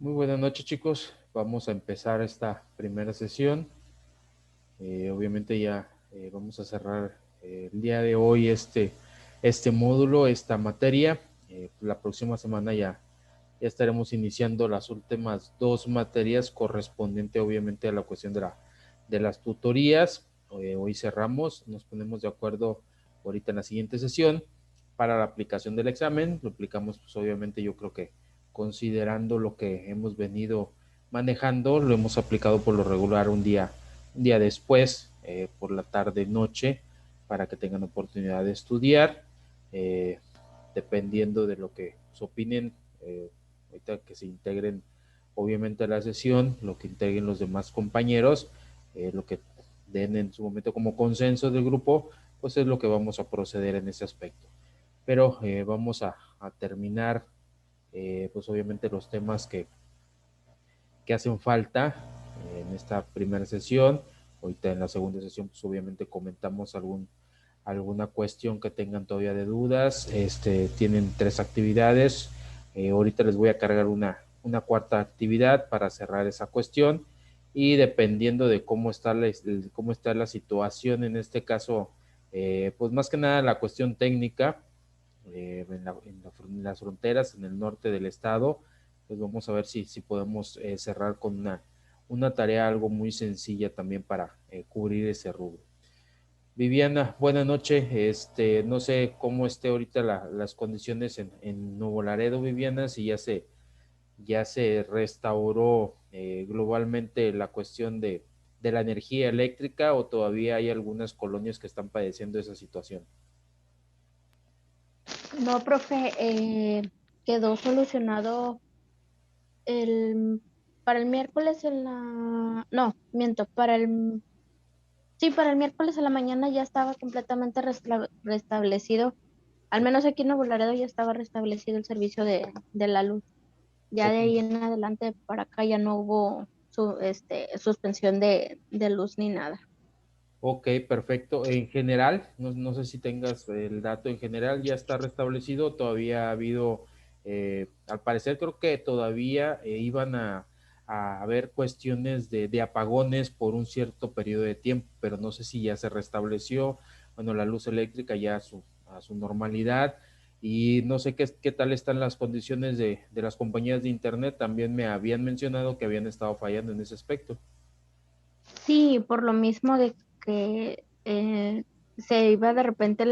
Muy buenas noches, chicos. Vamos a empezar esta primera sesión. Obviamente ya vamos a cerrar el día de hoy este módulo, esta materia. La próxima semana ya estaremos iniciando las últimas dos materias correspondiente obviamente a la cuestión de las tutorías. Hoy cerramos, nos ponemos de acuerdo ahorita en la siguiente sesión para la aplicación del examen. Lo aplicamos pues obviamente yo creo que considerando lo que hemos venido manejando, lo hemos aplicado por lo regular un día después, por la tarde noche, para que tengan oportunidad de estudiar, dependiendo de lo que opinen. Ahorita que se integren obviamente a la sesión, lo que integren los demás compañeros, lo que den en su momento como consenso del grupo, pues es lo que vamos a proceder en ese aspecto. Pero vamos a terminar, pues obviamente los temas que hacen falta en esta primera sesión. Ahorita en la segunda sesión, pues obviamente comentamos alguna cuestión que tengan todavía de dudas. Tienen tres actividades. Ahorita les voy a cargar una cuarta actividad para cerrar esa cuestión. Y dependiendo de cómo está la situación en este caso, pues más que nada la cuestión técnica, en las fronteras, en el norte del estado, pues vamos a ver si podemos cerrar con una tarea algo muy sencilla también para cubrir ese rubro. Viviana, buena noche. No sé cómo esté ahorita las condiciones en Nuevo Laredo, Viviana, si ya se restauró globalmente la cuestión de la energía eléctrica o todavía hay algunas colonias que están padeciendo esa situación. No, profe, quedó solucionado el, para el miércoles en la, no, miento, sí, para el miércoles en la mañana ya estaba completamente restablecido, al menos aquí en Nuevo Laredo ya estaba restablecido el servicio de la luz. Ya de Ok. ahí en adelante para acá ya no hubo suspensión de luz ni nada. Ok, perfecto. En general, no sé si tengas el dato, en general ya está restablecido, todavía ha habido, al parecer creo que todavía iban a haber cuestiones de apagones por un cierto periodo de tiempo, pero no sé si ya se restableció, bueno, la luz eléctrica ya a su normalidad y no sé qué tal están las condiciones de las compañías de internet, también me habían mencionado que habían estado fallando en ese aspecto. Sí, por lo mismo de que se iba de repente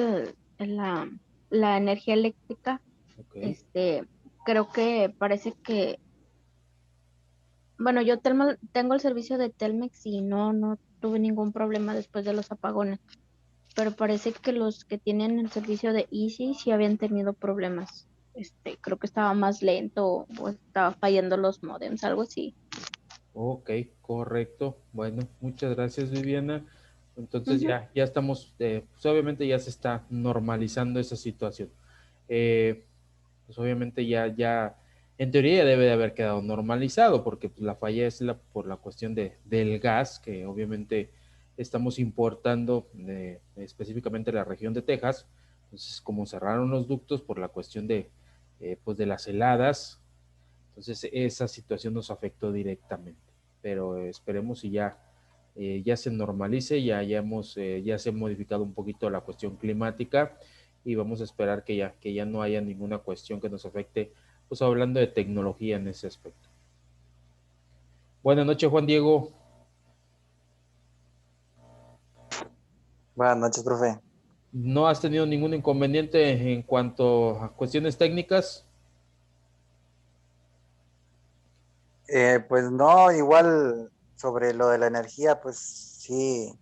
la energía eléctrica. Ok. Este, creo que parece que, bueno, yo tengo el servicio de Telmex y no tuve ningún problema después de los apagones, pero parece que los que tienen el servicio de Easy sí habían tenido problemas. Creo que estaba más lento o estaba fallando los modems, algo así. Ok, correcto. Bueno, muchas gracias, Viviana. Entonces Ujú. ya estamos, pues obviamente ya se está normalizando esa situación. Eh, pues obviamente en teoría ya debe de haber quedado normalizado, porque pues, la falla es por la cuestión del gas, que obviamente estamos importando específicamente la región de Texas. Entonces, como cerraron los ductos por la cuestión pues de las heladas, entonces esa situación nos afectó directamente, pero esperemos y ya se normalice, ya se ha modificado un poquito la cuestión climática y vamos a esperar que ya no haya ninguna cuestión que nos afecte, pues hablando de tecnología en ese aspecto. Buenas noches, Juan Diego. Buenas noches, profe. ¿No has tenido ningún inconveniente en cuanto a cuestiones técnicas? Pues no, igual sobre lo de la energía, pues sí,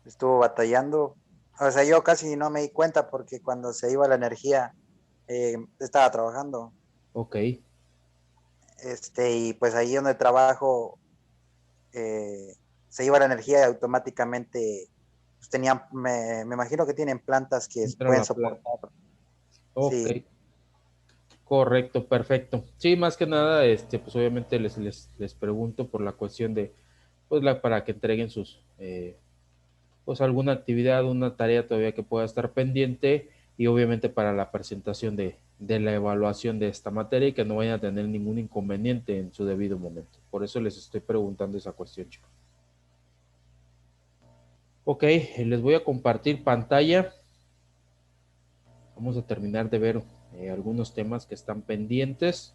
estuvo batallando. O sea, yo casi no me di cuenta porque cuando se iba la energía, estaba trabajando. Ok. Y pues ahí donde trabajo, eh, se iba la energía y automáticamente, pues tenían, me imagino que tienen plantas que Entra pueden la planta. soportar. Ok. Sí. Correcto, perfecto. Sí, más que nada, pues obviamente les pregunto por la cuestión de, pues para que entreguen pues alguna actividad, una tarea todavía que pueda estar pendiente, y obviamente para la presentación de la evaluación de esta materia y que no vayan a tener ningún inconveniente en su debido momento. Por eso les estoy preguntando esa cuestión, chicos. Ok, les voy a compartir pantalla. Vamos a terminar de ver algunos temas que están pendientes.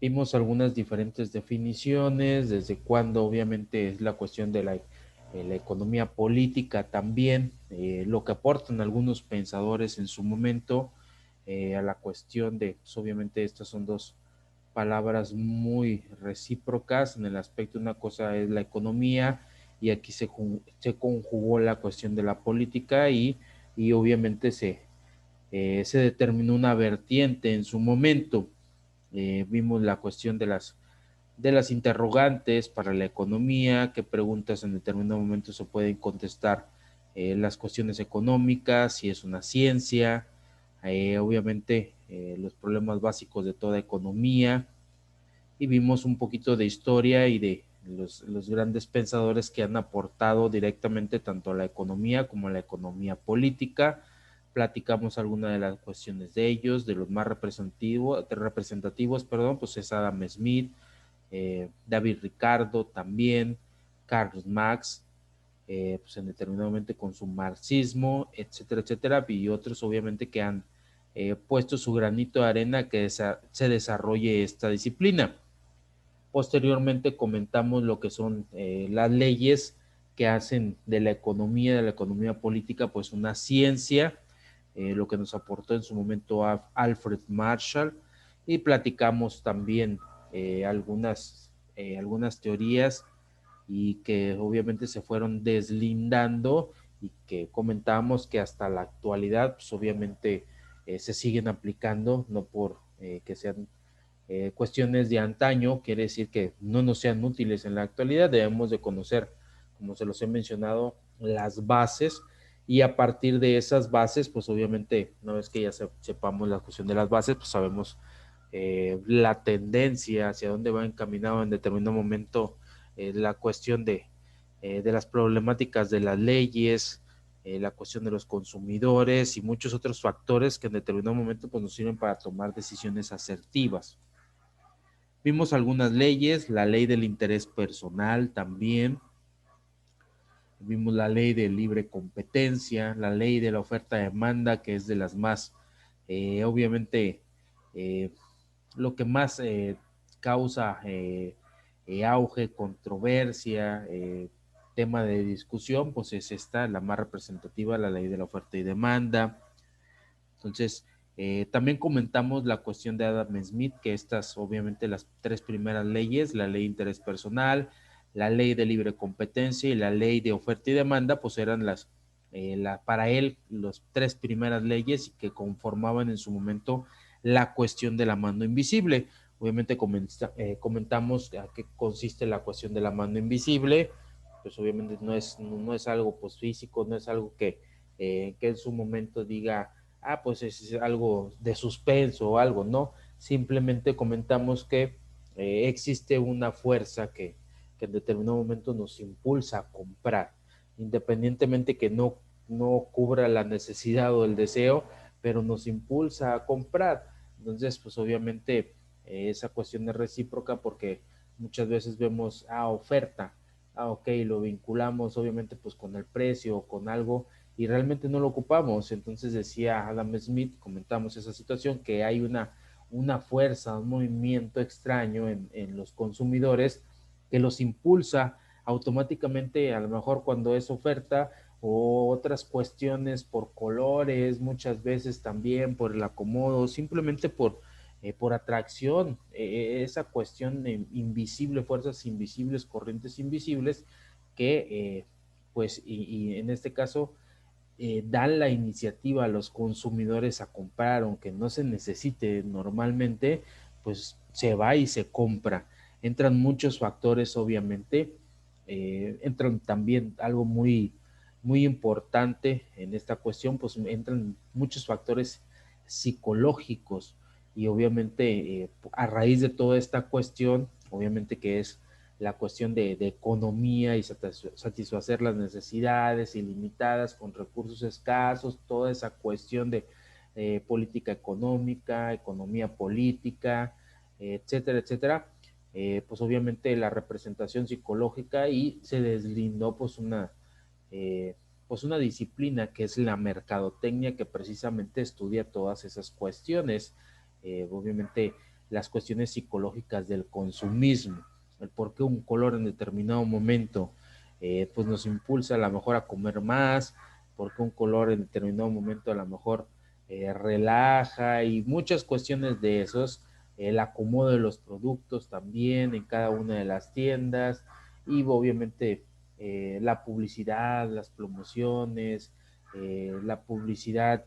Vimos algunas diferentes definiciones, desde cuándo obviamente es la cuestión de la economía política también, lo que aportan algunos pensadores en su momento a la cuestión de, pues obviamente estas son dos palabras muy recíprocas en el aspecto, una cosa es la economía y aquí se conjugó la cuestión de la política y obviamente se determinó una vertiente en su momento. Vimos la cuestión de las interrogantes para la economía, qué preguntas en determinado momento se pueden contestar, las cuestiones económicas, si es una ciencia, obviamente los problemas básicos de toda economía, y vimos un poquito de historia y de los grandes pensadores que han aportado directamente tanto a la economía como a la economía política. Platicamos algunas de las cuestiones de ellos, de los más representativos, perdón, pues es Adam Smith, David Ricardo también, Karl Marx, pues en determinado momento con su marxismo, etcétera, etcétera, y otros obviamente que han puesto su granito de arena que se desarrolle esta disciplina. Posteriormente comentamos lo que son las leyes que hacen de la economía política, pues una ciencia, lo que nos aportó en su momento Alfred Marshall, y platicamos también algunas teorías y que obviamente se fueron deslindando y que comentábamos que hasta la actualidad, pues obviamente se siguen aplicando, no por que sean cuestiones de antaño, quiere decir que no nos sean útiles en la actualidad, debemos de conocer, como se los he mencionado, las bases y a partir de esas bases, pues obviamente, una vez que ya sepamos la cuestión de las bases, pues sabemos la tendencia, hacia dónde va encaminado en determinado momento la cuestión de las problemáticas de las leyes, la cuestión de los consumidores y muchos otros factores que en determinado momento pues, nos sirven para tomar decisiones asertivas. Vimos algunas leyes, la ley del interés personal también, vimos la ley de libre competencia, la ley de la oferta-demanda, que es de las más, obviamente, eh, lo que más causa auge, controversia, tema de discusión, pues es esta, la más representativa, la ley de la oferta y demanda. Entonces, también comentamos la cuestión de Adam Smith, que estas obviamente las tres primeras leyes, la ley de interés personal, la ley de libre competencia y la ley de oferta y demanda, pues eran para él las tres primeras leyes que conformaban en su momento la cuestión de la mano invisible. Obviamente comentamos a qué consiste la cuestión de la mano invisible, pues obviamente no es algo pues físico, no es algo que en su momento diga pues es algo de suspenso o algo, no, simplemente comentamos que existe una fuerza que en determinado momento nos impulsa a comprar, independientemente que no cubra la necesidad o el deseo, pero nos impulsa a comprar. Entonces, pues obviamente esa cuestión es recíproca porque muchas veces vemos oferta, ok, lo vinculamos obviamente pues con el precio o con algo y realmente no lo ocupamos. Entonces decía Adam Smith, comentamos esa situación, que hay una fuerza, un movimiento extraño en los consumidores que los impulsa automáticamente, a lo mejor cuando es oferta o otras cuestiones por colores, muchas veces también por el acomodo, simplemente por atracción, esa cuestión invisible, fuerzas invisibles, corrientes invisibles, que pues y en este caso dan la iniciativa a los consumidores a comprar, aunque no se necesite normalmente, pues se va y se compra. Entran muchos factores, obviamente, entran también algo muy, muy importante en esta cuestión, pues entran muchos factores psicológicos y obviamente a raíz de toda esta cuestión, obviamente que es la cuestión de economía y satisfacer las necesidades ilimitadas con recursos escasos, toda esa cuestión de política económica, economía política, etcétera, etcétera, pues obviamente la representación psicológica y se deslindó pues una disciplina que es la mercadotecnia que precisamente estudia todas esas cuestiones, obviamente las cuestiones psicológicas del consumismo, el por qué un color en determinado momento pues nos impulsa a lo mejor a comer más, por qué un color en determinado momento a lo mejor relaja y muchas cuestiones de esos, el acomodo de los productos también en cada una de las tiendas y obviamente la publicidad, las promociones, la publicidad,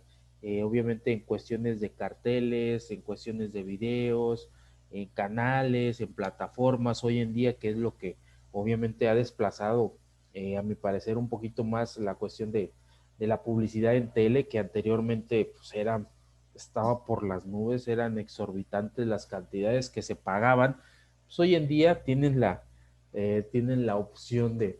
obviamente en cuestiones de carteles, en cuestiones de videos, en canales, en plataformas hoy en día, que es lo que obviamente ha desplazado, a mi parecer, un poquito más la cuestión de la publicidad en tele, que anteriormente pues estaba por las nubes, eran exorbitantes las cantidades que se pagaban. Pues hoy en día tienen la opción de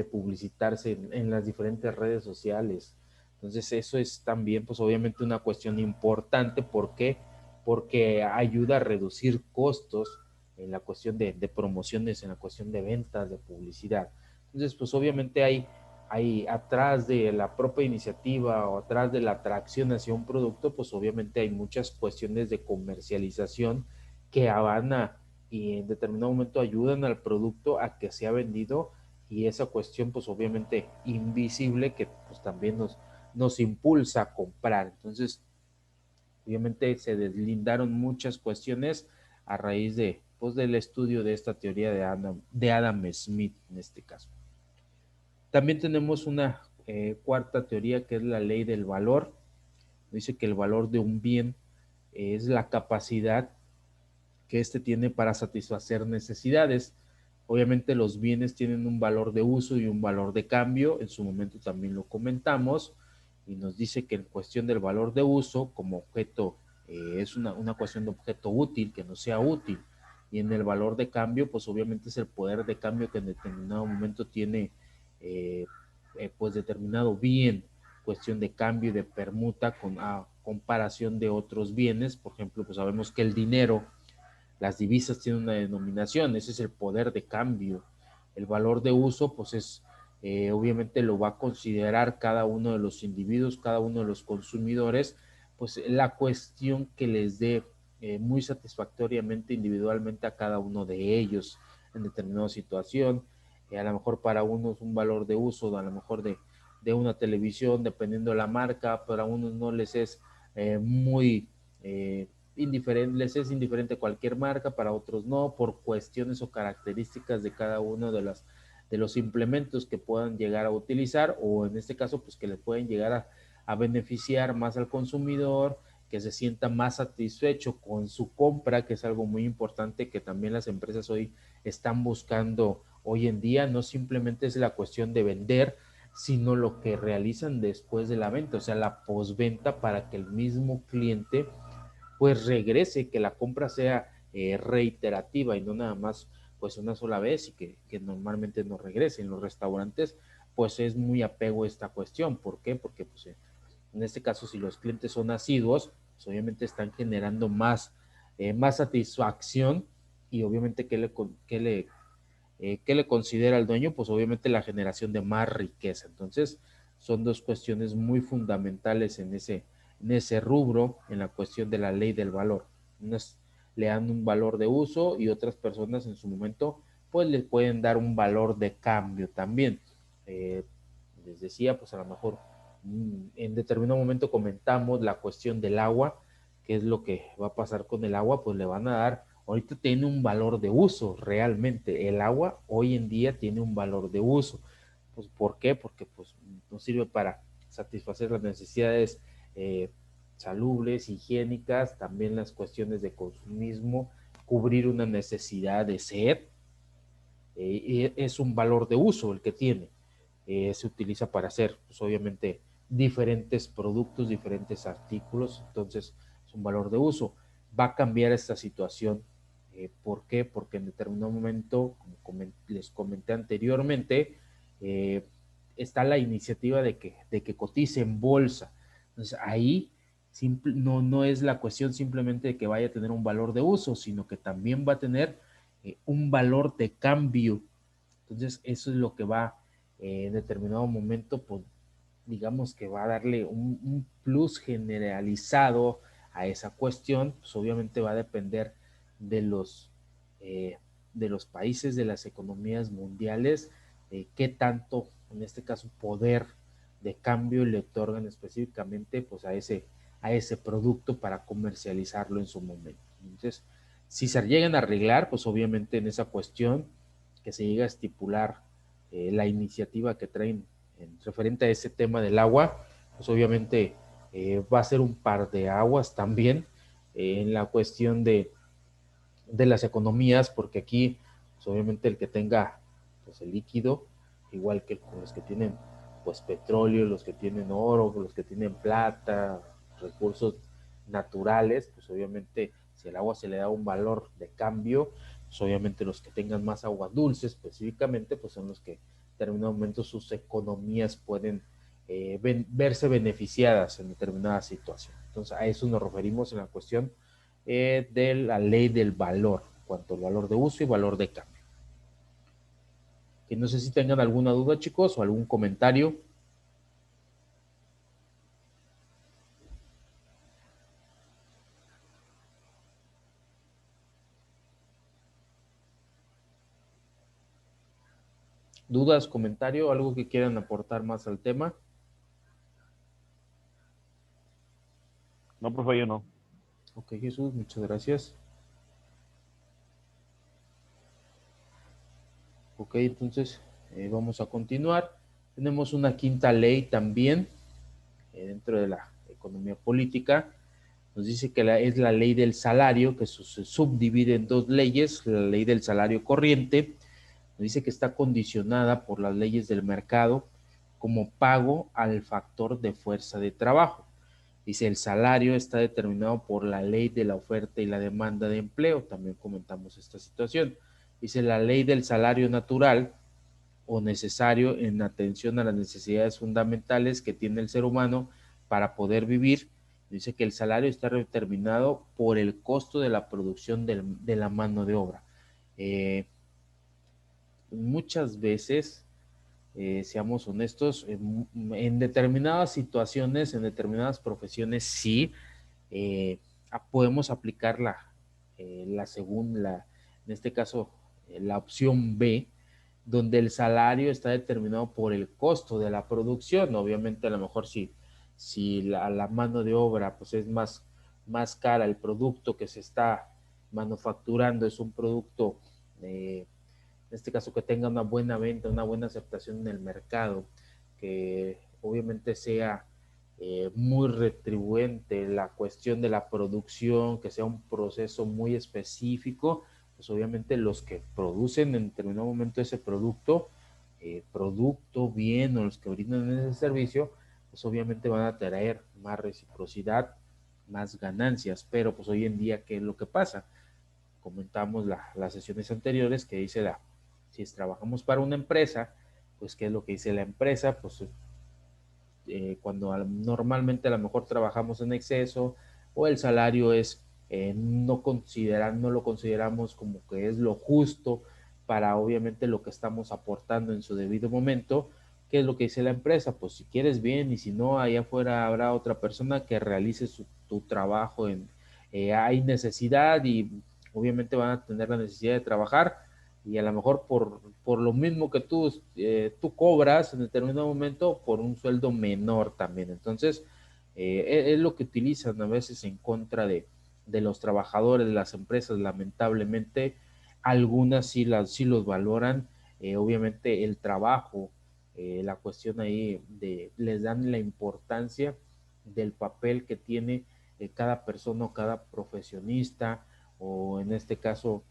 publicitarse en las diferentes redes sociales. Entonces eso es también pues obviamente una cuestión importante. ¿Por qué? Porque ayuda a reducir costos en la cuestión de promociones, en la cuestión de ventas, de publicidad. Entonces pues obviamente hay atrás de la propia iniciativa o atrás de la atracción hacia un producto, pues obviamente hay muchas cuestiones de comercialización que van a y en determinado momento ayudan al producto a que sea vendido y esa cuestión pues obviamente invisible que pues también nos impulsa a comprar. Entonces obviamente se deslindaron muchas cuestiones a raíz pues, del estudio de esta teoría de Adam Smith en este caso. También tenemos una cuarta teoría que es la ley del valor. Dice que el valor de un bien es la capacidad que éste tiene para satisfacer necesidades. Obviamente los bienes tienen un valor de uso y un valor de cambio, en su momento también lo comentamos, y nos dice que en cuestión del valor de uso, como objeto, es una cuestión de objeto útil, que no sea útil, y en el valor de cambio, pues obviamente es el poder de cambio que en determinado momento tiene eh, pues determinado bien, cuestión de cambio y de permuta a comparación de otros bienes. Por ejemplo, pues sabemos que el dinero, las divisas tienen una denominación, ese es el poder de cambio. El valor de uso, pues obviamente lo va a considerar cada uno de los individuos, cada uno de los consumidores, pues la cuestión que les dé muy satisfactoriamente individualmente a cada uno de ellos en determinada situación. A lo mejor para unos un valor de uso, a lo mejor de una televisión, dependiendo de la marca, para unos no les es muy indiferente, les es indiferente cualquier marca, para otros no, por cuestiones o características de cada uno de los implementos que puedan llegar a utilizar, o en este caso, pues que le pueden llegar a beneficiar más al consumidor, que se sienta más satisfecho con su compra, que es algo muy importante que también las empresas hoy están buscando hoy en día. No simplemente es la cuestión de vender, sino lo que realizan después de la venta, o sea, la postventa, para que el mismo cliente pues regrese, que la compra sea reiterativa y no nada más pues una sola vez y que normalmente no regrese. En los restaurantes pues es muy apego a esta cuestión. ¿Por qué? Porque pues en este caso si los clientes son asiduos, pues obviamente están generando más satisfacción y obviamente ¿qué le considera el dueño? Pues obviamente la generación de más riqueza. Entonces, son dos cuestiones muy fundamentales en ese rubro, en la cuestión de la ley del valor. Unas le dan un valor de uso y otras personas en su momento, pues le pueden dar un valor de cambio también. Eh, Les decía, pues a lo mejor en determinado momento comentamos la cuestión del agua, qué es lo que va a pasar con el agua, pues le van a dar, ahorita tiene un valor de uso realmente, el agua hoy en día tiene un valor de uso. Pues ¿por qué? Porque pues nos sirve para satisfacer las necesidades eh, salubles, higiénicas, también las cuestiones de consumismo, cubrir una necesidad de sed, es un valor de uso el que tiene. Se utiliza para hacer, pues obviamente, diferentes productos, diferentes artículos, entonces es un valor de uso. Va a cambiar esta situación. ¿Por qué? Porque en determinado momento, como les comenté anteriormente, está la iniciativa de que cotice en bolsa. Entonces ahí no es la cuestión simplemente de que vaya a tener un valor de uso, sino que también va a tener un valor de cambio. Entonces eso es lo que va en determinado momento, pues digamos que va a darle un plus generalizado a esa cuestión. Pues obviamente va a depender de eh, de los países, de las economías mundiales, qué tanto, en este caso, poder de cambio le otorgan específicamente pues a ese producto para comercializarlo en su momento. Entonces, si se llegan a arreglar, pues obviamente en esa cuestión que se llega a estipular la iniciativa que traen en referente a ese tema del agua, pues obviamente va a ser un par de aguas también en la cuestión de las economías, porque aquí, pues obviamente el que tenga pues el líquido, igual que los que tienen pues petróleo, los que tienen oro, los que tienen plata, recursos naturales, pues obviamente si el agua se le da un valor de cambio, pues obviamente los que tengan más agua dulce específicamente, pues son los que en determinado momento sus economías pueden verse beneficiadas en determinada situación. Entonces a eso nos referimos en la cuestión de la ley del valor, en cuanto al valor de uso y valor de cambio. Que no sé si tengan alguna duda, chicos, o algún comentario. ¿Dudas, comentario, algo que quieran aportar más al tema? No, profe, yo no. Ok, Jesús, muchas gracias. Ok, entonces vamos a continuar. Tenemos una quinta ley también dentro de la economía política. Nos dice que es la ley del salario, que se subdivide en dos leyes. La ley del salario corriente nos dice que está condicionada por las leyes del mercado como pago al factor de fuerza de trabajo. Dice, el salario está determinado por la ley de la oferta y la demanda de empleo. También comentamos esta situación. Dice, la ley del salario natural o necesario en atención a las necesidades fundamentales que tiene el ser humano para poder vivir. Dice que el salario está determinado por el costo de la producción de la mano de obra. Muchas veces, seamos honestos, en determinadas situaciones, en determinadas profesiones, sí, podemos aplicar la segunda, en este caso, la opción B, donde el salario está determinado por el costo de la producción. Obviamente, a lo mejor si la mano de obra pues es más cara, el producto que se está manufacturando es un producto, en este caso, que tenga una buena venta, una buena aceptación en el mercado, que obviamente sea muy retribuente la cuestión de la producción, que sea un proceso muy específico, pues obviamente los que producen en determinado momento ese producto bien, o los que brindan ese servicio, pues obviamente van a traer más reciprocidad, más ganancias. Pero pues hoy en día, ¿qué es lo que pasa? Comentamos las sesiones anteriores que dice si trabajamos para una empresa, pues ¿qué es lo que dice la empresa? Pues cuando normalmente a lo mejor trabajamos en exceso o el salario es no lo consideramos como que es lo justo para obviamente lo que estamos aportando en su debido momento. ¿Qué es lo que dice la empresa? Pues si quieres bien, y si no, allá afuera habrá otra persona que realice tu trabajo. Hay necesidad y obviamente van a tener la necesidad de trabajar, y a lo mejor por lo mismo que tú cobras en determinado momento por un sueldo menor también. Entonces, es lo que utilizan a veces en contra de los trabajadores de las empresas. Lamentablemente, algunas sí los valoran. Obviamente el trabajo, la cuestión ahí les dan la importancia del papel que tiene cada persona o cada profesionista, o en este caso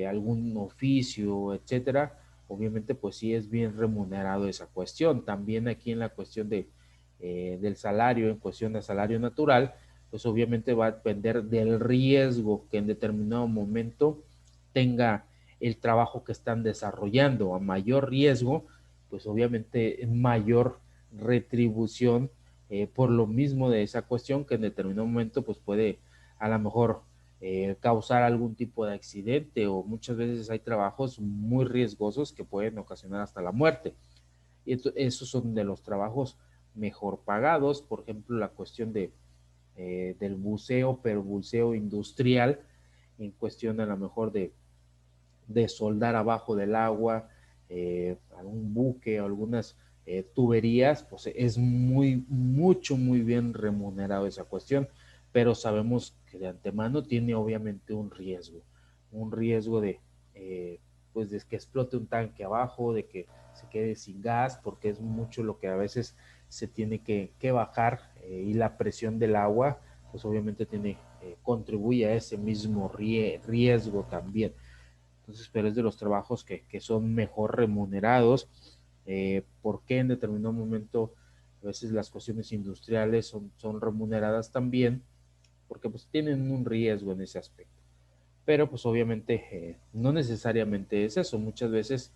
algún oficio, etcétera, obviamente pues sí es bien remunerado esa cuestión. También aquí en la cuestión del salario, en cuestión de salario natural, pues obviamente va a depender del riesgo que en determinado momento tenga el trabajo que están desarrollando. A mayor riesgo, pues obviamente mayor retribución por lo mismo de esa cuestión que en determinado momento pues puede a lo mejor causar algún tipo de accidente, o muchas veces hay trabajos muy riesgosos que pueden ocasionar hasta la muerte. Y esos son de los trabajos mejor pagados. Por ejemplo, la cuestión del buceo, pero buceo industrial, en cuestión a lo mejor de soldar abajo del agua, algún buque o algunas tuberías, pues es muy bien remunerado esa cuestión, pero sabemos que de antemano tiene obviamente un riesgo pues de que explote un tanque abajo, de que se quede sin gas, porque es mucho lo que a veces se tiene que bajar, y la presión del agua, pues obviamente contribuye a ese mismo riesgo también. Entonces, pero es de los trabajos que son mejor remunerados. ¿Por qué en determinado momento a veces las cuestiones industriales son remuneradas también? Porque pues tienen un riesgo en ese aspecto. Pero pues obviamente no necesariamente es eso. Muchas veces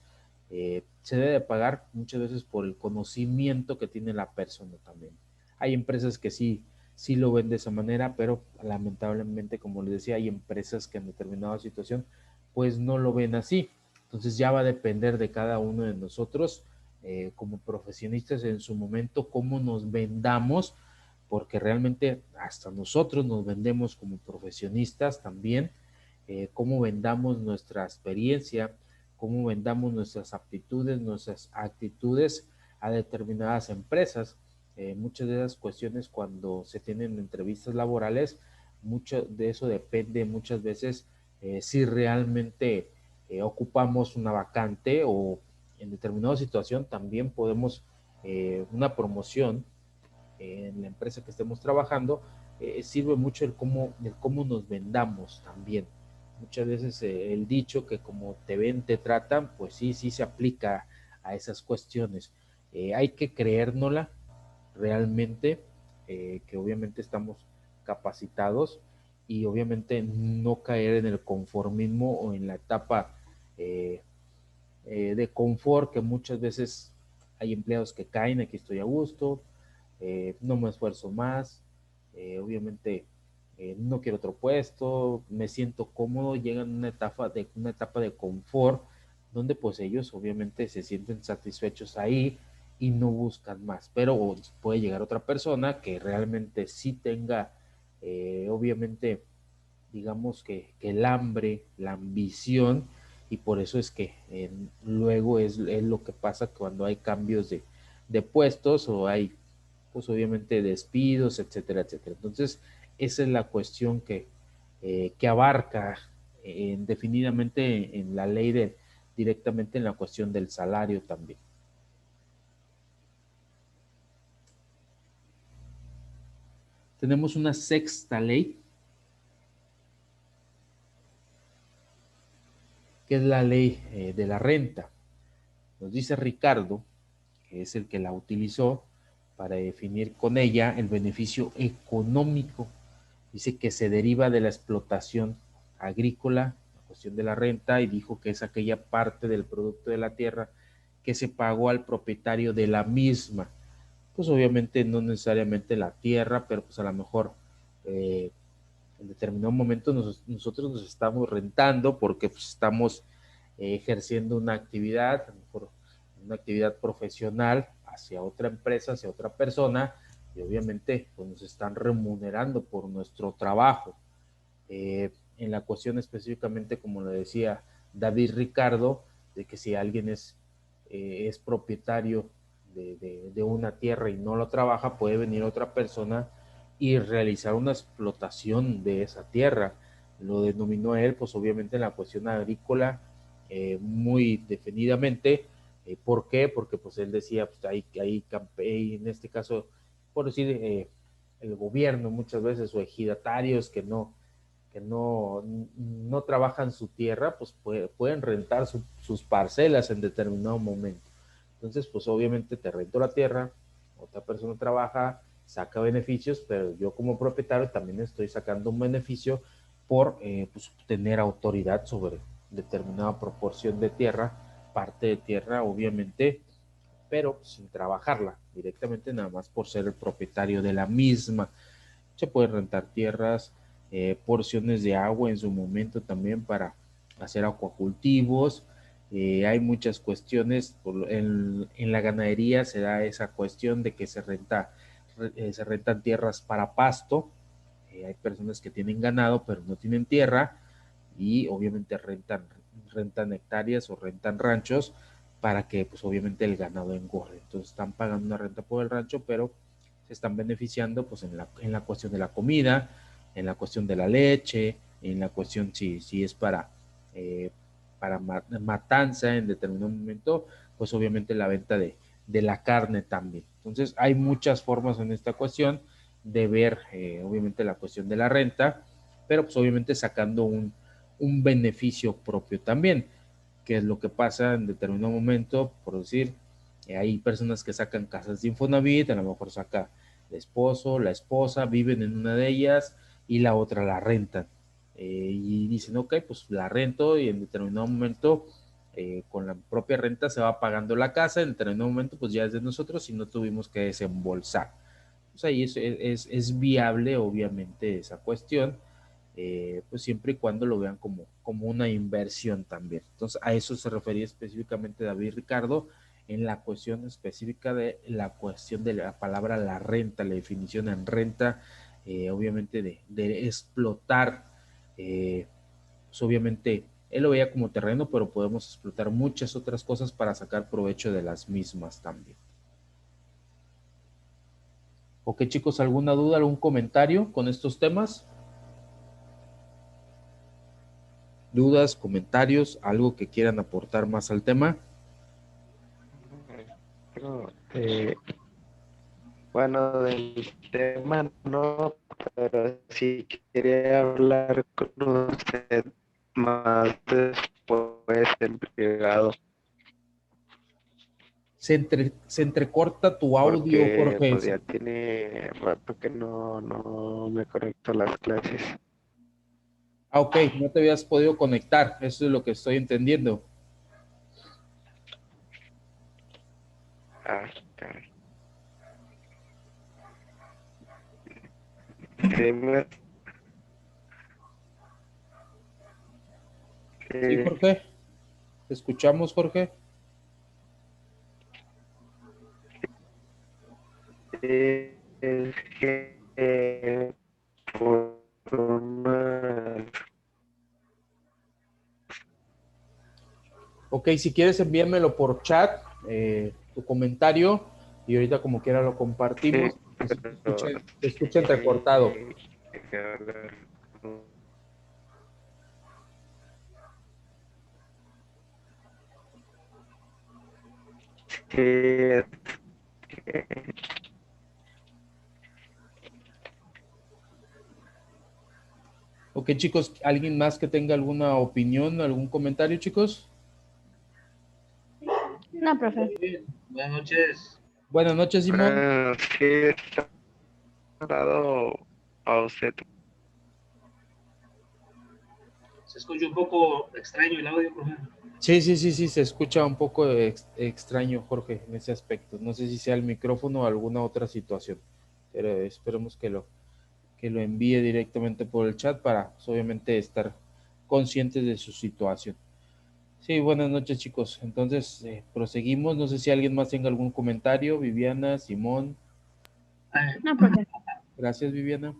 se debe pagar, muchas veces por el conocimiento que tiene la persona también. Hay empresas que sí lo ven de esa manera, pero lamentablemente, como les decía, hay empresas que en determinada situación pues no lo ven así. Entonces ya va a depender de cada uno de nosotros como profesionistas en su momento cómo nos vendamos, porque realmente hasta nosotros nos vendemos como profesionistas también, cómo vendamos nuestra experiencia, cómo vendamos nuestras aptitudes, nuestras actitudes a determinadas empresas. Muchas de esas cuestiones cuando se tienen entrevistas laborales, mucho de eso depende muchas veces si realmente ocupamos una vacante, o en determinada situación también podemos una promoción en la empresa que estemos trabajando. Sirve mucho el cómo nos vendamos también. Muchas veces el dicho que como te ven, te tratan, pues sí se aplica a esas cuestiones. Hay que creérnosla realmente, que obviamente estamos capacitados, y obviamente no caer en el conformismo o en la etapa eh, de confort, que muchas veces hay empleados que caen, aquí estoy a gusto, no me esfuerzo más, obviamente no quiero otro puesto, me siento cómodo, llegan a una etapa de confort, donde pues ellos obviamente se sienten satisfechos ahí y no buscan más. Pero puede llegar otra persona que realmente sí tenga, obviamente, digamos que el hambre, la ambición, y por eso es que luego es lo que pasa cuando hay cambios de puestos, o hay pues obviamente despidos, etcétera, etcétera. Entonces, esa es la cuestión que abarca definidamente en la ley directamente en la cuestión del salario también. Tenemos una sexta ley, que es la ley de la renta. Nos dice Ricardo, que es el que la utilizó para definir con ella el beneficio económico. Dice que se deriva de la explotación agrícola, la cuestión de la renta, y dijo que es aquella parte del producto de la tierra que se pagó al propietario de la misma. Pues obviamente no necesariamente la tierra, pero pues a lo mejor en determinado momento nosotros nos estamos rentando porque pues estamos ejerciendo una actividad, a lo mejor una actividad profesional hacia otra empresa, hacia otra persona, y obviamente pues nos están remunerando por nuestro trabajo. En la cuestión específicamente, como le decía David Ricardo, de que si alguien es propietario de una tierra y no lo trabaja, puede venir otra persona y realizar una explotación de esa tierra. Lo denominó él, pues obviamente en la cuestión agrícola, muy definidamente. ¿Por qué? Porque pues él decía, pues hay en este caso, por decir, el gobierno muchas veces, o ejidatarios que que no trabajan su tierra, pues pueden rentar sus parcelas en determinado momento. Entonces, pues obviamente te rento la tierra, otra persona trabaja, saca beneficios, pero yo como propietario también estoy sacando un beneficio por pues, tener autoridad sobre determinada proporción de tierra, parte de tierra, obviamente, pero sin trabajarla directamente, nada más por ser el propietario de la misma. Se puede rentar tierras, porciones de agua en su momento también para hacer acuacultivos. Hay muchas cuestiones, en la ganadería se da esa cuestión de que se rentan tierras para pasto. Hay personas que tienen ganado pero no tienen tierra y obviamente rentan hectáreas o rentan ranchos para que pues obviamente el ganado engorde. Entonces están pagando una renta por el rancho, pero se están beneficiando pues en la cuestión de la comida, en la cuestión de la leche, en la cuestión si es para matanza en determinado momento, pues obviamente la venta de la carne también. Entonces hay muchas formas en esta cuestión de ver obviamente la cuestión de la renta, pero pues obviamente sacando un beneficio propio también, que es lo que pasa en determinado momento, por decir, hay personas que sacan casas de Infonavit, a lo mejor saca el esposo, la esposa, viven en una de ellas y la otra la rentan. Y dicen, ok, pues la rento y en determinado momento con la propia renta se va pagando la casa, en determinado momento pues ya es de nosotros y no tuvimos que desembolsar. Pues ahí es viable obviamente esa cuestión, pues siempre y cuando lo vean como una inversión también. Entonces, a eso se refería específicamente David Ricardo en la cuestión específica de la cuestión de la palabra la renta, la definición en renta, obviamente de explotar, pues obviamente él lo veía como terreno, pero podemos explotar muchas otras cosas para sacar provecho de las mismas también. Ok, chicos, ¿alguna duda, algún comentario con estos temas? ¿Dudas, comentarios, algo que quieran aportar más al tema? Pero, bueno, del tema no, pero sí quería hablar con usted más después en privado, Se entrecorta tu audio, porque Jorge. pues ya tiene rato que no me conecto a las clases. Ah, ok, no te habías podido conectar, eso es lo que estoy entendiendo. Ah, caray. Sí, Sí, Jorge, te escuchamos, Jorge. es que por una... Ok, si quieres envíamelo por chat, tu comentario, y ahorita como quiera lo Sí, compartimos. Si pero te escucha entrecortado. quería hablar con- Sí, es que Ok, chicos, ¿alguien más que tenga alguna opinión, algún comentario, chicos? No, profe. Buenas noches. Buenas noches, Simón. sí está dado a usted. Se escucha un poco extraño el audio, profe. Sí, se escucha un poco extraño, Jorge, en ese aspecto. No sé si sea el micrófono o alguna otra situación, pero esperemos que lo envíe directamente por el chat para, pues, obviamente, estar conscientes de su situación. Sí, buenas noches, chicos. Entonces, proseguimos. No sé si alguien más tenga algún comentario. Viviana, Simón. No, profe. Gracias, Viviana.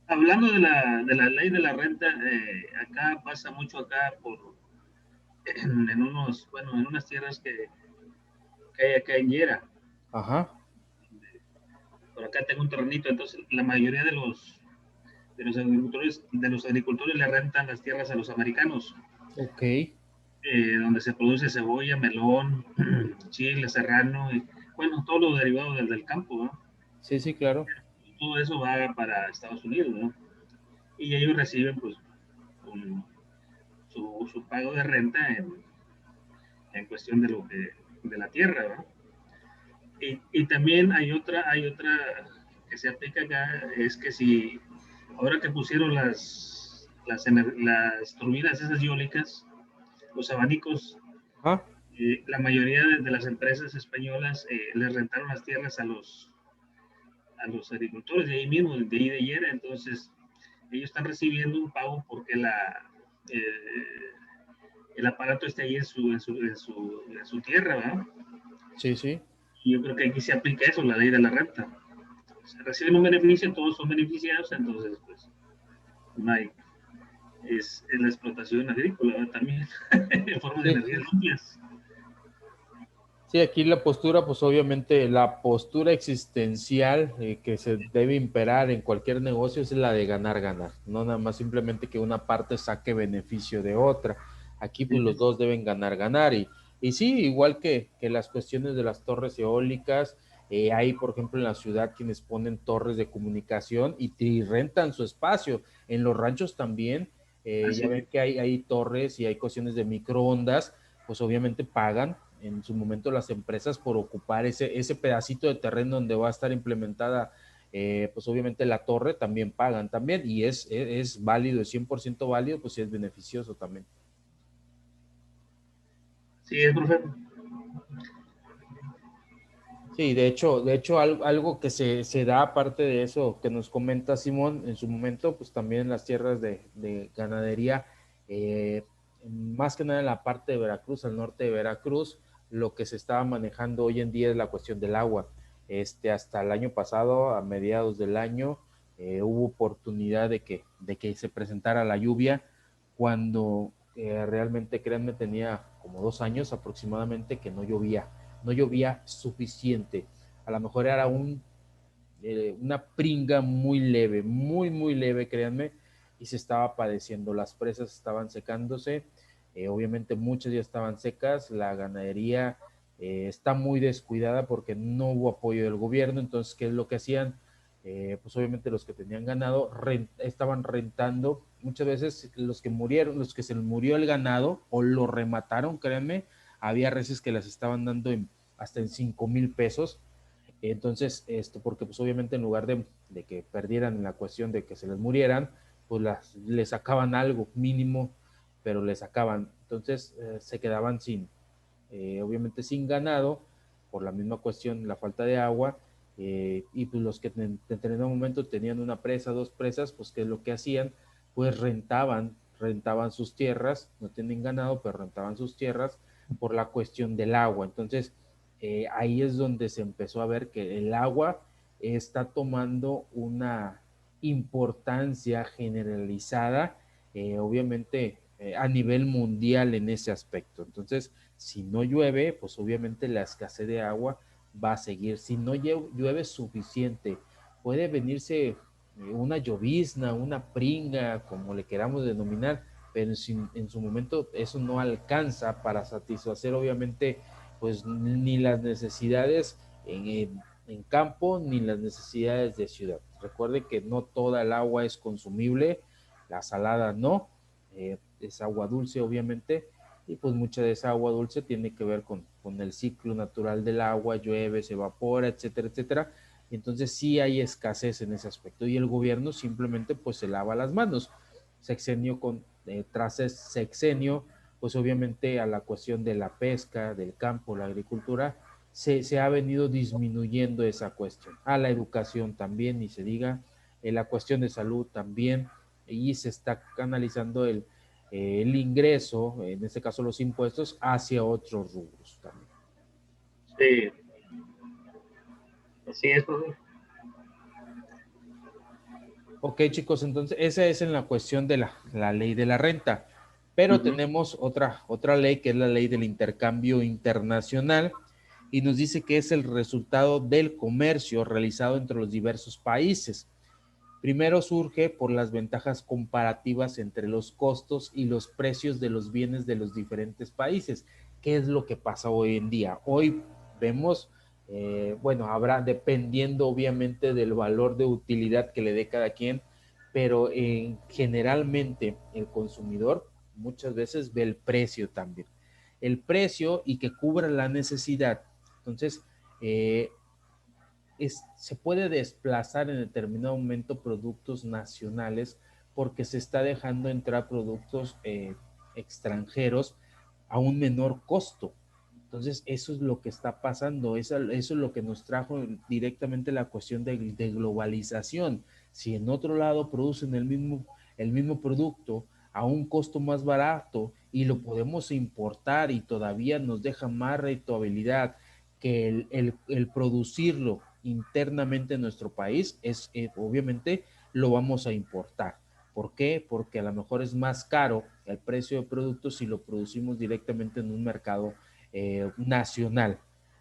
Hablando de la ley de la renta, acá pasa mucho acá en unas tierras que hay acá en Yera. Ajá, Por acá tengo un terrenito, entonces la mayoría de los agricultores le rentan las tierras a los americanos, ok. donde se produce cebolla, melón, chile, serrano, y bueno, todo lo derivado del campo, ¿no? Sí, claro. Todo eso va para Estados Unidos, ¿no? Y ellos reciben, pues, su pago de renta en cuestión de la tierra, ¿verdad? Y también hay otra que se aplica acá, es que si ahora que pusieron las turbinas esas eólicas, los abanicos, Ajá. la mayoría de las empresas españolas les rentaron las tierras a los agricultores de ahí mismo, de ahí de Yera. Entonces ellos están recibiendo un pago porque el aparato está ahí en su tierra, ¿verdad? Sí, sí. Y yo creo que aquí se aplica eso, la ley de la renta. Se reciben un beneficio, todos son beneficiados, entonces pues no hay, es la explotación agrícola, ¿verdad? También en forma de Sí, energías limpias. sí, aquí la postura, pues obviamente la postura existencial que se debe imperar en cualquier negocio es la de ganar, ganar, no nada más simplemente que una parte saque beneficio de otra. Aquí pues los dos deben ganar, ganar y sí, igual que las cuestiones de las torres eólicas, hay por ejemplo en la ciudad quienes ponen torres de comunicación y rentan su espacio, en los ranchos también, ya ven que hay torres y hay cuestiones de microondas, pues obviamente pagan en su momento las empresas por ocupar ese pedacito de terreno donde va a estar implementada, pues obviamente la torre, también pagan también, y es válido, es 100% válido, pues sí es beneficioso también. Sí, es profe. Sí, de hecho algo que se da aparte de eso que nos comenta Simón en su momento, pues también en las tierras de ganadería, eh, más que nada en la parte de Veracruz, al norte de Veracruz, lo que se estaba manejando hoy en día es la cuestión del agua. Hasta el año pasado, a mediados del año, hubo oportunidad de que se presentara la lluvia cuando realmente, créanme, tenía como 2 años aproximadamente que no llovía suficiente. A lo mejor era una pringa muy leve, muy, muy leve, créanme, y se estaba padeciendo. Las presas estaban secándose, obviamente muchas ya estaban secas, la ganadería está muy descuidada porque no hubo apoyo del gobierno. Entonces, ¿qué es lo que hacían? Pues obviamente los que tenían ganado estaban rentando, muchas veces los que murieron, los que se les murió el ganado o lo remataron, créanme, había reses que las estaban dando hasta en 5,000 pesos. Entonces, porque pues obviamente en lugar de que perdieran la cuestión de que se les murieran, pues les sacaban algo mínimo, pero les sacaban. Entonces se quedaban obviamente sin ganado, por la misma cuestión, la falta de agua, y pues los que en determinado momento tenían una presa, dos presas, pues ¿qué es lo que hacían? Pues rentaban sus tierras, no tienen ganado, pero rentaban sus tierras por la cuestión del agua. Entonces, ahí es donde se empezó a ver que el agua está tomando una importancia generalizada, obviamente a nivel mundial en ese aspecto. Entonces, si no llueve, pues obviamente la escasez de agua va a seguir. Si no llueve suficiente, puede venirse una llovizna, una pringa, como le queramos denominar, pero en su momento eso no alcanza para satisfacer obviamente pues ni las necesidades en campo ni las necesidades de ciudad. Recuerde que no toda el agua es consumible, la salada no, es agua dulce obviamente, y pues mucha de esa agua dulce tiene que ver con el ciclo natural del agua, llueve, se evapora, etcétera, etcétera. Y entonces sí hay escasez en ese aspecto y el gobierno simplemente pues se lava las manos. Tras sexenio, pues obviamente a la cuestión de la pesca, del campo, la agricultura, se ha venido disminuyendo esa cuestión. A la educación también, ni se diga, la cuestión de salud también, y se está canalizando el ingreso, en este caso los impuestos, hacia otros rubros también. Sí, así es, profe. Ok, chicos, entonces esa es en la cuestión de la ley de la renta, pero tenemos otra ley que es la ley del intercambio internacional y nos dice que es el resultado del comercio realizado entre los diversos países. Primero surge por las ventajas comparativas entre los costos y los precios de los bienes de los diferentes países. ¿Qué es lo que pasa hoy en día? Hoy vemos, bueno, habrá, dependiendo obviamente del valor de utilidad que le dé cada quien, pero generalmente el consumidor muchas veces ve el precio también. El precio y que cubra la necesidad. Entonces, eh, se puede desplazar en determinado momento productos nacionales porque se está dejando entrar productos extranjeros a un menor costo. Entonces, eso es lo que está pasando, eso es lo que nos trajo directamente la cuestión de globalización. Si en otro lado producen el mismo producto a un costo más barato y lo podemos importar y todavía nos deja más rentabilidad que el producirlo internamente en nuestro país, obviamente lo vamos a importar. ¿Por qué? Porque a lo mejor es más caro el precio de productos si lo producimos directamente en un mercado nacional.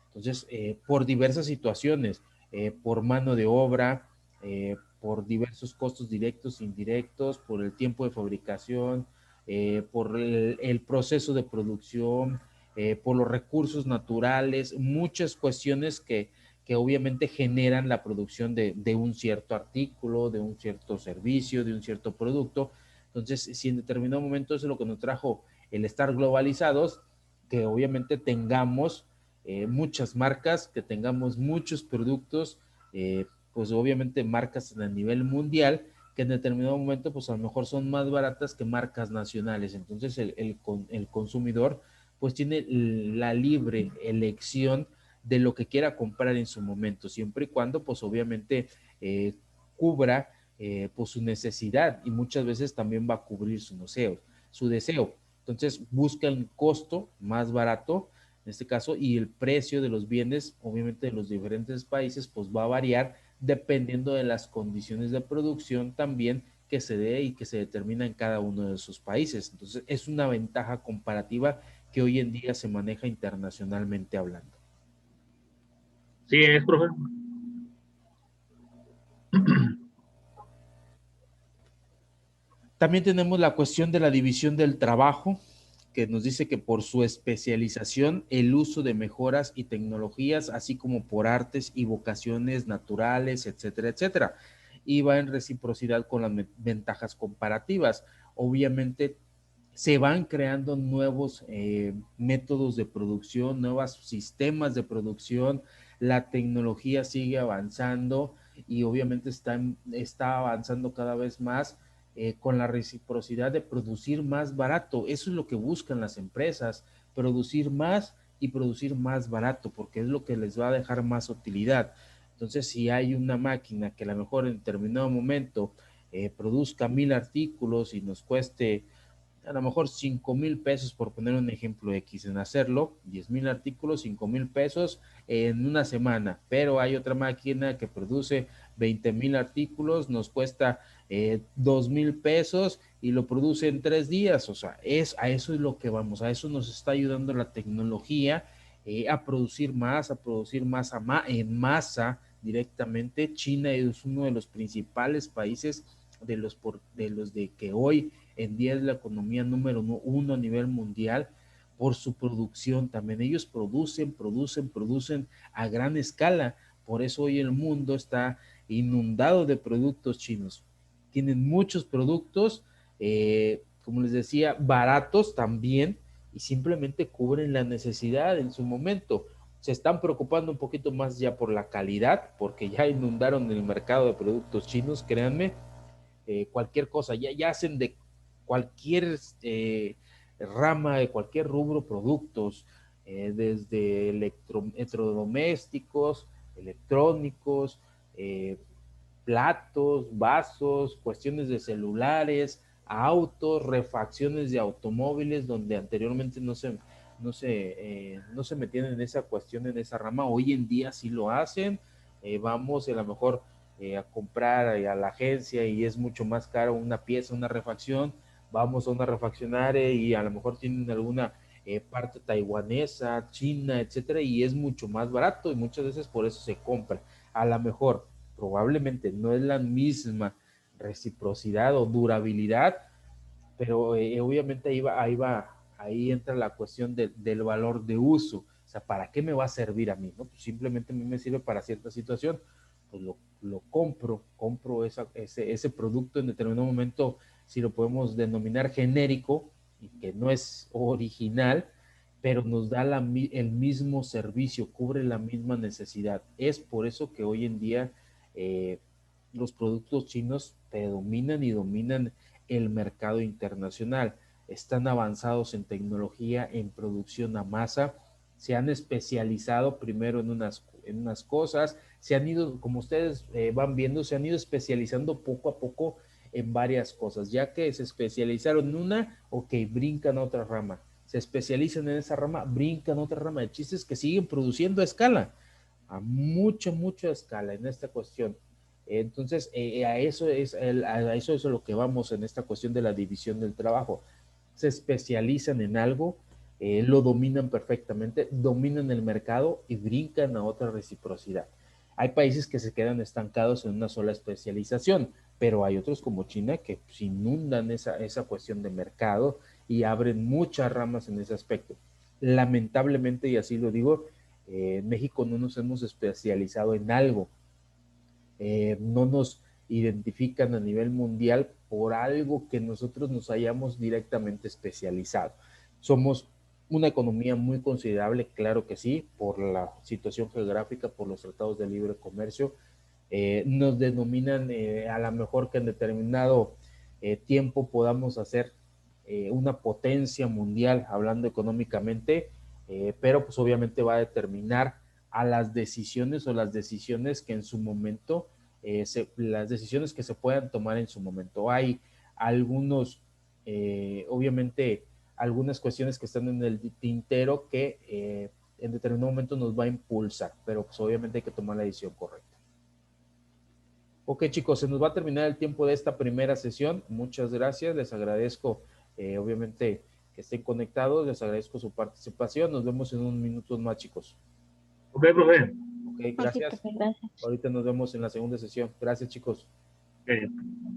Entonces, por diversas situaciones, por mano de obra, por diversos costos directos e indirectos, por el tiempo de fabricación, por el proceso de producción, por los recursos naturales, muchas cuestiones que obviamente generan la producción de un cierto artículo, de un cierto servicio, de un cierto producto. Entonces, si en determinado momento eso es lo que nos trajo el estar globalizados, que obviamente tengamos muchas marcas, que tengamos muchos productos, pues obviamente marcas a nivel mundial, que en determinado momento pues a lo mejor son más baratas que marcas nacionales. Entonces el consumidor pues tiene la libre elección de lo que quiera comprar en su momento, siempre y cuando pues obviamente cubra pues su necesidad, y muchas veces también va a cubrir su deseo. Entonces busca el costo más barato en este caso, y el precio de los bienes, obviamente de los diferentes países, pues va a variar dependiendo de las condiciones de producción también que se dé y que se determina en cada uno de esos países. Entonces es una ventaja comparativa que hoy en día se maneja internacionalmente hablando. Sí, es, profe. También tenemos la cuestión de la división del trabajo, que nos dice que por su especialización, el uso de mejoras y tecnologías, así como por artes y vocaciones naturales, etcétera, etcétera. Y va en reciprocidad con las ventajas comparativas. Obviamente se van creando nuevos métodos de producción, nuevos sistemas de producción, la tecnología sigue avanzando y obviamente está avanzando cada vez más con la reciprocidad de producir más barato. Eso es lo que buscan las empresas, producir más y producir más barato, porque es lo que les va a dejar más utilidad. Entonces, si hay una máquina que a lo mejor en determinado momento produzca 1000 artículos y nos cueste a lo mejor 5,000 pesos, por poner un ejemplo X, en hacerlo, 10,000 artículos, 5,000 pesos en una semana, pero hay otra máquina que produce 20,000 artículos, nos cuesta 2,000 pesos y lo produce en 3 días. O sea, a eso es lo que vamos, a eso nos está ayudando la tecnología, a producir más, en masa directamente. China es uno de los principales países de que hoy en día es la economía número uno a nivel mundial por su producción. También ellos producen a gran escala. Por eso hoy el mundo está inundado de productos chinos. Tienen muchos productos, como les decía, baratos también, y simplemente cubren la necesidad en su momento. Se están preocupando un poquito más ya por la calidad, porque ya inundaron el mercado de productos chinos, créanme. Cualquier cosa, ya hacen de cualquier rama, de cualquier rubro, productos, desde electrodomésticos, electrónicos, platos, vasos, cuestiones de celulares, autos, refacciones de automóviles, donde anteriormente no se metían en esa cuestión, en esa rama. Hoy en día sí lo hacen. Vamos a lo mejor a comprar a la agencia y es mucho más caro una pieza, una refacción. Vamos a una refaccionaria y a lo mejor tienen alguna parte taiwanesa, china, etcétera, y es mucho más barato y muchas veces por eso se compra. A lo mejor, probablemente no es la misma reciprocidad o durabilidad, pero obviamente ahí entra la cuestión del valor de uso. O sea, ¿para qué me va a servir a mí? ¿No? Pues simplemente a mí me sirve para cierta situación. pues lo compro ese producto en determinado momento, si lo podemos denominar genérico, y que no es original, pero nos da el mismo servicio, cubre la misma necesidad. Es por eso que hoy en día los productos chinos predominan y dominan el mercado internacional. Están avanzados en tecnología, en producción a masa, se han especializado primero en unas cosas, se han ido, como ustedes van viendo, se han ido especializando poco a poco en varias cosas. Ya que se especializaron en una, ok, brincan a otra rama. Se especializan en esa rama, brincan a otra rama. El chiste es que siguen produciendo a escala, a mucha escala en esta cuestión. Entonces, a eso es a lo que vamos en esta cuestión de la división del trabajo. Se especializan en algo, lo dominan perfectamente, dominan el mercado y brincan a otra reciprocidad. Hay países que se quedan estancados en una sola especialización, pero hay otros como China que pues, inundan esa cuestión de mercado y abren muchas ramas en ese aspecto. Lamentablemente, y así lo digo, en México no nos hemos especializado en algo, no nos identifican a nivel mundial por algo que nosotros nos hayamos directamente especializado. Somos una economía muy considerable, claro que sí, por la situación geográfica, por los tratados de libre comercio. Nos denominan a lo mejor que en determinado tiempo podamos hacer una potencia mundial, hablando económicamente, pero pues obviamente va a determinar a las decisiones que en su momento, las decisiones que se puedan tomar en su momento. Hay algunos, obviamente, algunas cuestiones que están en el tintero que en determinado momento nos va a impulsar, pero pues obviamente hay que tomar la decisión correcta. Ok, chicos, se nos va a terminar el tiempo de esta primera sesión. Muchas gracias, les agradezco, obviamente, que estén conectados, les agradezco su participación. Nos vemos en unos minutos más, chicos. Ok, profe. Ok, gracias. Ok, profe, gracias. Ahorita nos vemos en la segunda sesión. Gracias, chicos. Ok.